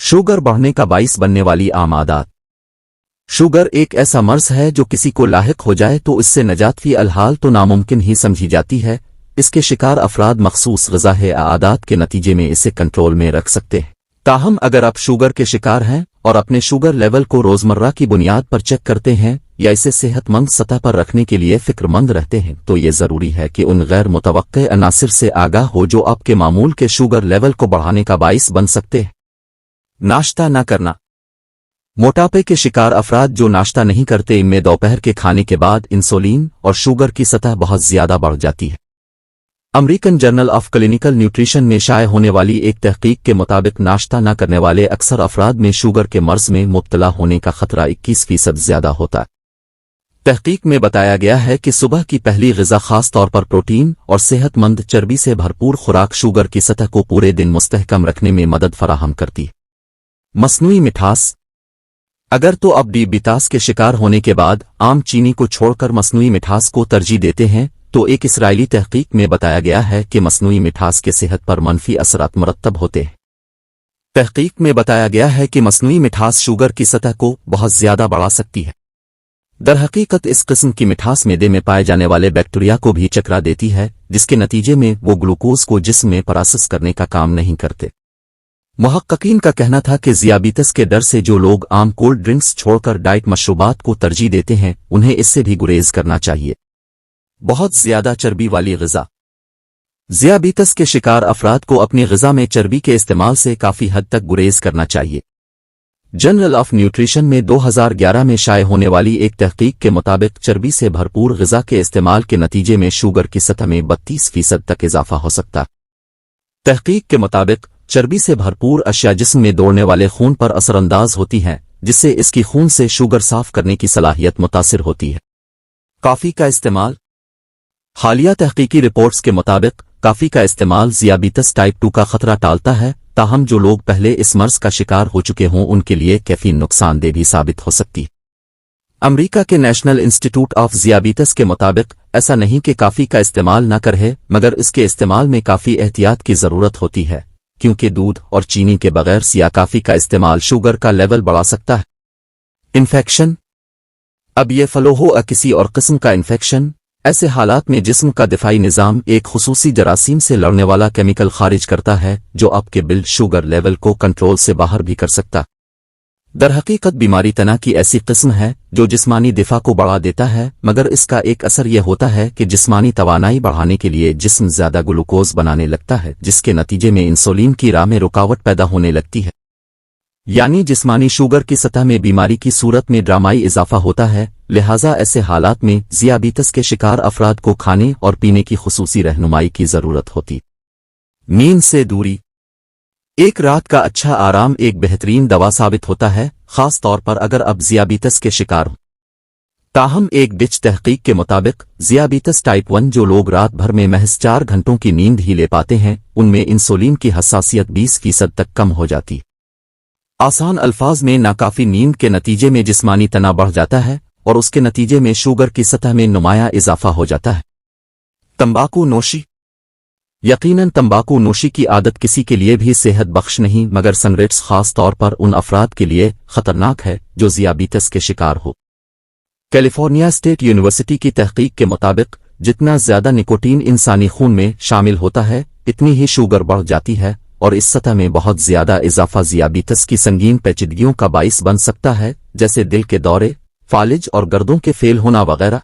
Sugar बढ़ने का बाइस बनने वाली आम आदत। शुगर एक ऐसा मर्ज है जो किसी को लाहिक हो जाए तो इससे नजात फी अलहाल तो नामुमकिन ही समझी जाती है। इसके शिकार अफराद मखसूस ग़िज़ाई आदत के नतीजे में इसे कंट्रोल में रख सकते हैं। ताहम अगर आप शुगर के शिकार हैं और अपने शुगर लेवल को रोज़मर्रा की बुनियाद पर चेक करते हैं या इसे सेहतमंद सतह पर रखने के लिए फ़िक्रमंद रहते हैं तो ये ज़रूरी है कि उन गैर मुतवक्के अनासिर से आगाह हो जो आपके मामूल के शुगर लेवल को बढ़ाने का बाइस बन सकते हैं। नाश्ता न करना। मोटापे के शिकार अफराद जो नाश्ता नहीं करते इनमें दोपहर के खाने के बाद इंसुलिन और शुगर की सतह बहुत ज्यादा बढ़ जाती है। American journal of clinical nutrition में शाये होने वाली एक तहकीक के मुताबिक नाश्ता न करने वाले अक्सर अफराद में शुगर के मर्ज में मुब्तला होने का खतरा 21% ज्यादा होता है। तहकीक में बताया गया है कि सुबह की पहली ग़िज़ा खास तौर पर प्रोटीन और सेहतमंद चर्बी से भरपूर खुराक शुगर की सतह को पूरे दिन मुस्तहकम रखने में मदद फराहम करती है। मस्नूई मिठास। अगर तो आप डायबिटीज के शिकार होने के बाद आम चीनी को छोड़कर मस्नूई मिठास को तरजीह देते हैं तो एक इसराइली तहकीक में बताया गया है कि मस्नूई मिठास के सेहत पर मनफी असरात मुरत्तब होते हैं। तहकीक में बताया गया है कि मस्नूई मिठास शुगर की सतह को बहुत ज्यादा बढ़ा सकती है। दरहकीकत इस किस्म की मिठास मैदे में पाए जाने वाले बैक्टीरिया को भी चकरा देती है जिसके नतीजे में वो ग्लूकोज को जिस्म में प्रोसेस करने का काम नहीं करते। मुहक्किकीन का कहना था कि ज़ियाबीतस के डर से जो लोग आम कोल्ड ड्रिंक्स छोड़कर डाइट मशरूबात को तरजीह देते हैं उन्हें इससे भी गुरेज करना चाहिए। बहुत ज्यादा चर्बी वाली ग़िज़ा। ज़ियाबीतस के शिकार अफराद को अपनी ग़िज़ा में चर्बी के इस्तेमाल से काफ़ी हद तक गुरेज करना चाहिए। जर्नल ऑफ न्यूट्रिशन में 2011 में शाये होने वाली एक तहकीक के मुताबिक चर्बी से भरपूर ग़िज़ा के इस्तेमाल के नतीजे में शुगर की सतह में 32% तक इजाफा हो सकता है। तहकीक के मुताबिक चर्बी से भरपूर अशिया जिस्म में दौड़ने वाले खून पर असरअंदाज होती हैं जिससे इसकी खून से शुगर साफ करने की सलाहियत मुतासिर होती है। कॉफ़ी का इस्तेमाल। हालिया तहकीकी रिपोर्ट्स के मुताबिक कॉफ़ी का इस्तेमाल ज़ियाबीतस टाइप 2 का खतरा टालता है। ताहम जो लोग पहले इस मर्ज का शिकार हो चुके हों उनके लिए कैफीन नुकसानदेह भी साबित हो सकती है। अमेरिका के नेशनल इंस्टीट्यूट ऑफ ज़ियाबीतस के मुताबिक ऐसा नहीं कि कॉफ़ी का इस्तेमाल न करें मगर इसके इस्तेमाल में काफ़ी एहतियात की ज़रूरत होती है क्योंकि दूध और चीनी के बगैर सिया कॉफ़ी का इस्तेमाल शुगर का लेवल बढ़ा सकता है। इन्फेक्शन। अब ये फलो हो किसी और किस्म का इन्फेक्शन, ऐसे हालात में जिस्म का दिफाई निज़ाम एक खुसूसी जरासीम से लड़ने वाला केमिकल खारिज करता है जो आपके ब्लड शुगर लेवल को कंट्रोल से बाहर भी कर सकता। दरहकीकत बीमारी तना की ऐसी किस्म है जो जिस्मानी दिफा को बढ़ा देता है मगर इसका एक असर यह होता है कि जिस्मानी तवानाई बढ़ाने के लिए जिस्म ज्यादा ग्लूकोज बनाने लगता है जिसके नतीजे में इंसुलिन की राह में रुकावट पैदा होने लगती है। यानी जिस्मानी शुगर की सतह में बीमारी की सूरत में ड्रामाई इजाफा होता है। लिहाजा ऐसे हालात में ज़ियाबीतस के शिकार अफराद को खाने और पीने की खुसूसी रहनुमाई की जरूरत होती। नींद से दूरी। एक रात का अच्छा आराम एक बेहतरीन दवा साबित होता है, खास तौर पर अगर आप ज़ियाबीतस के शिकार हो। ताहम एक डिच तहकीक के मुताबिक ज़ियाबीतस टाइप 1 जो लोग रात भर में महज 4 घंटों की नींद ही ले पाते हैं उनमें इंसुलिन की हसासियत 20% तक कम हो जाती। आसान अल्फाज में नाकाफी नींद के नतीजे में जिस्मानी तनाव बढ़ जाता है और उसके नतीजे में शुगर की सतह में नुमाया इजाफा हो जाता है। तंबाकू नोशी। यकीनन तंबाकू नोशी की आदत किसी के लिए भी सेहत बख्श नहीं मगर सिगरेट्स खास तौर पर उन अफराद के लिए खतरनाक है जो ज़ियाबीतस के शिकार हो। कैलिफोर्निया स्टेट यूनिवर्सिटी की तहकीक के मुताबिक जितना ज्यादा निकोटीन इंसानी खून में शामिल होता है इतनी ही शुगर बढ़ जाती है और इस सतह में बहुत ज्यादा इजाफा ज़ियाबीतस की संगीन पेचीदगियों का बाइस बन सकता है जैसे दिल के दौरे, फालिज और गर्दों के फेल होना वगैरह।